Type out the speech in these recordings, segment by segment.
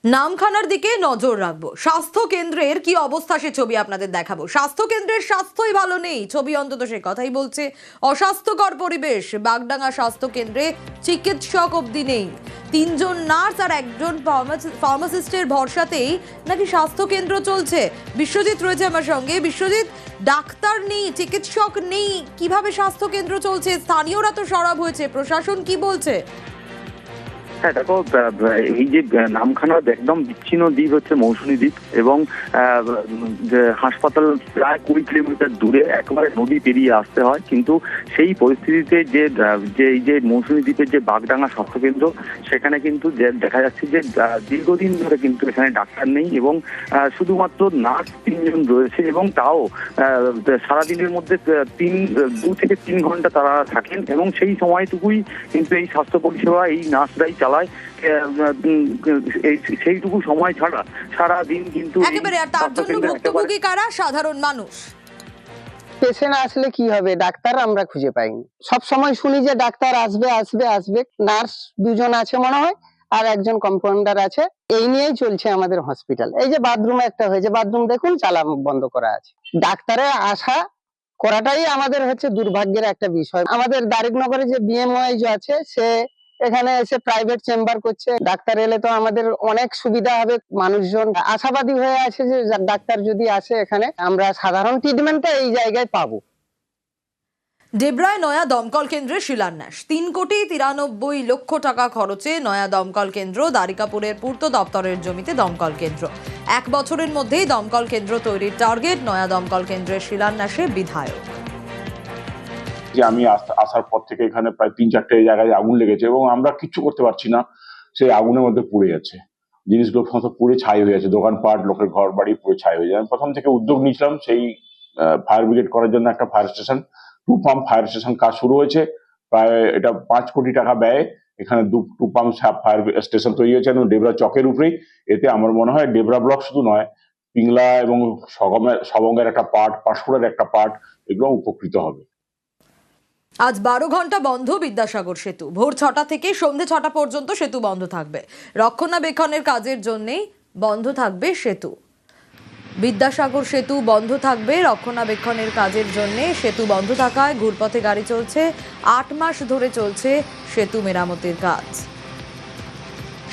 নামখানার দিকে নজর রাখবো। স্বাস্থ্য কেন্দ্রের কি অবস্থা সে ছবি আপনাদের দেখাবো। স্বাস্থ্য কেন্দ্রের স্বাস্থ্যই ভালো নেই, ছবি অন্তত সে কথাই বলছে। অস্বাস্থ্যকর পরিবেশ, বাগডাঙ্গা স্বাস্থ্য কেন্দ্রে চিকিৎসক অবধি নেই। 3 জন নার্স আর 1 জন ফার্মাসিস্টের ভরসাতেই নাকি স্বাস্থ্য কেন্দ্র চলছে। বিশ্বজিৎ রয়েছে আমার সঙ্গে। বিশ্বজিৎ, ডাক্তার নেই, চিকিৎসক নেই, কিভাবে স্বাস্থ্য কেন্দ্র চলছে? স্থানীয়রা তো সরব হয়েছে, প্রশাসন কি বলছে? হ্যাঁ দেখো, এই যে নামখানার একদম বিচ্ছিন্ন দ্বীপ হচ্ছে মৌসুমী দ্বীপ, এবং হাসপাতাল প্রায় 20 কিলোমিটার দূরে একেবারে নদী পেরিয়ে আসতে হয়। কিন্তু সেই পরিস্থিতিতে এই যে মৌসুমী দ্বীপের যে বাগডাঙ্গা স্বাস্থ্যকেন্দ্র, সেখানে কিন্তু দেখা যাচ্ছে যে দীর্ঘদিন ধরে কিন্তু এখানে ডাক্তার নেই, এবং শুধুমাত্র নার্স 3 জন রয়েছে, এবং তাও সারাদিনের মধ্যে 2 থেকে 3 ঘন্টা তারা থাকেন, এবং সেই সময়টুকুই কিন্তু এই স্বাস্থ্য পরিষেবা এই নার্সরাই চালায়। সেইটুকু সময় ছাড়া সারা দিন কিন্তু একেবারে। আর তার জন্য ভুক্তভোগী কারা? সাধারণ মানুষ। পেশেন্ট আসলে কি হবে, ডাক্তার আমরা খুঁজে পাইনি। সব সময় শুনি যে ডাক্তার আসবে আসবে আসবে, নার্স 2 জন আছে মনে হয়, আর 1 জন কম্পাউন্ডার আছে। এই নিয়েই চলছে আমাদের হসপিটাল। এই যে বাথরুমে একটা হয়েছে, বাথরুম দেখুন চালা বন্ধ করা আছে। ডাক্তারের আশা করাটাই আমাদের হচ্ছে দুর্ভাগ্যের একটা বিষয়। আমাদের দারিকনগরে যে বিএমওআই আছে, সে এখানে এসে প্রাইভেট চেম্বার করছে। ডাক্তার এলে তো আমাদের অনেক সুবিধা হবে। মানুষজন আশাবাদী হয়ে আছে যে ডাক্তার যদি আসে এখানে আমরা সাধারণ ট্রিটমেন্টটা এই জায়গায় পাবো। ডেবরায় নয়া দমকল কেন্দ্রের শিলান্যাস। 3,93 লক্ষ টাকা খরচে নয়া দমকল কেন্দ্র। দ্বারিকাপুরের পূর্ত দপ্তরের জমিতে দমকল কেন্দ্র। 1 বছরের মধ্যেই দমকল কেন্দ্র তৈরির টার্গেট। নয়া দমকল কেন্দ্রের শিলান্যাসে বিধায়ক। যে আমি আসার পর থেকে এখানে প্রায় 3-4টে জায়গায় আগুন লেগেছে, এবং আমরা কিচ্ছু করতে পারছি না। সেই আগুনের মধ্যে পুড়ে যাচ্ছে জিনিসগুলো, সমস্ত পুড়ে ছাই হয়ে যাচ্ছে, দোকানপাট, লোকের ঘর বাড়ি পুড়ে ছাই হয়ে যায়। আমি প্রথম থেকে উদ্যোগ নিয়েছিলাম সেই ফায়ার ব্রিগেড করার জন্য একটা fire station, 2 pump fire station কাজ শুরু হয়েছে। প্রায় এটা 5 কোটি টাকা ব্যয়। এখানে 2 পাম্প ফায়ার স্টেশন তৈরি হয়েছে এবং ডেবরা চকের উপরেই। এতে আমার মনে হয় ডেবরা ব্লক শুধু নয়, পিংলা এবং সবঙ্গের একটা পার্ট, পাঁশকুড়ার একটা পার্ট, এগুলো উপকৃত হবে। আজ 12 ঘন্টা বন্ধ বিদ্যাসাগর সেতু। ভোর 6টা থেকে সন্ধ্যে 6টা পর্যন্ত সেতু বন্ধ থাকবে। রক্ষণাবেক্ষণের কাজের জন্যই বন্ধ থাকবে সেতু। বিদ্যাসাগর সেতু বন্ধ থাকবে রক্ষণাবেক্ষণের কাজের জন্য। সেতু বন্ধ থাকায় ঘুরপথে গাড়ি চলছে। 8 মাস ধরে চলছে সেতু মেরামতের কাজ।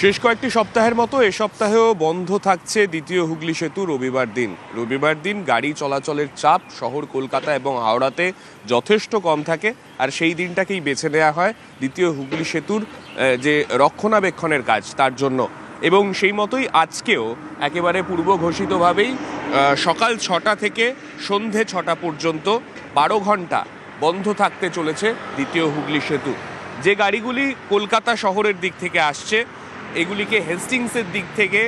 শেষ কয়েকটি সপ্তাহের মতো এ সপ্তাহেও বন্ধ থাকছে দ্বিতীয় হুগলি সেতু রবিবার দিন গাড়ি চলাচলের চাপ শহর কলকাতা এবং হাওড়াতে যথেষ্ট কম থাকে, আর সেই দিনটাকেই বেছে নেওয়া হয় দ্বিতীয় হুগলি সেতুর যে রক্ষণাবেক্ষণের কাজ তার জন্য। এবং সেই মতোই আজকেও একেবারে পূর্ব ঘোষিতভাবেই সকাল 6টা থেকে সন্ধে 6টা পর্যন্ত 12 ঘন্টা বন্ধ থাকতে চলেছে দ্বিতীয় হুগলি সেতু। যে গাড়িগুলি কলকাতা শহরের দিক থেকে আসছে, এগুলিকে হেস্টিংসের দিক থেকে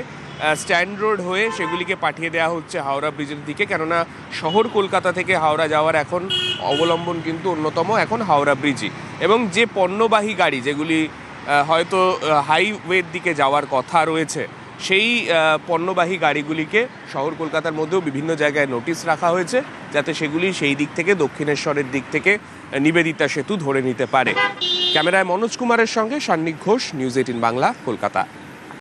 স্ট্যান্ড রোড হয়ে সেগুলিকে পাঠিয়ে দেওয়া হচ্ছে হাওড়া ব্রিজের দিকে, কেননা শহর কলকাতা থেকে হাওড়া যাওয়ার এখন অবলম্বন কিন্তু অন্যতম এখন হাওড়া ব্রিজই। এবং যে পণ্যবাহী গাড়ি যেগুলি হয়তো হাইওয়ের দিকে যাওয়ার কথা রয়েছে, সেই পণ্যবাহী গাড়িগুলিকে শহর কলকাতার মধ্যেও বিভিন্ন জায়গায় নোটিশ রাখা হয়েছে, যাতে সেগুলি সেই দিক থেকে দক্ষিণেশ্বরের দিক থেকে নিবেদিতা সেতু ধরে নিতে পারে। ক্যামেরায় মনোজ কুমারের সঙ্গে সান্নিক ঘোষ, নিউজ 18 বাংলা, কলকাতা।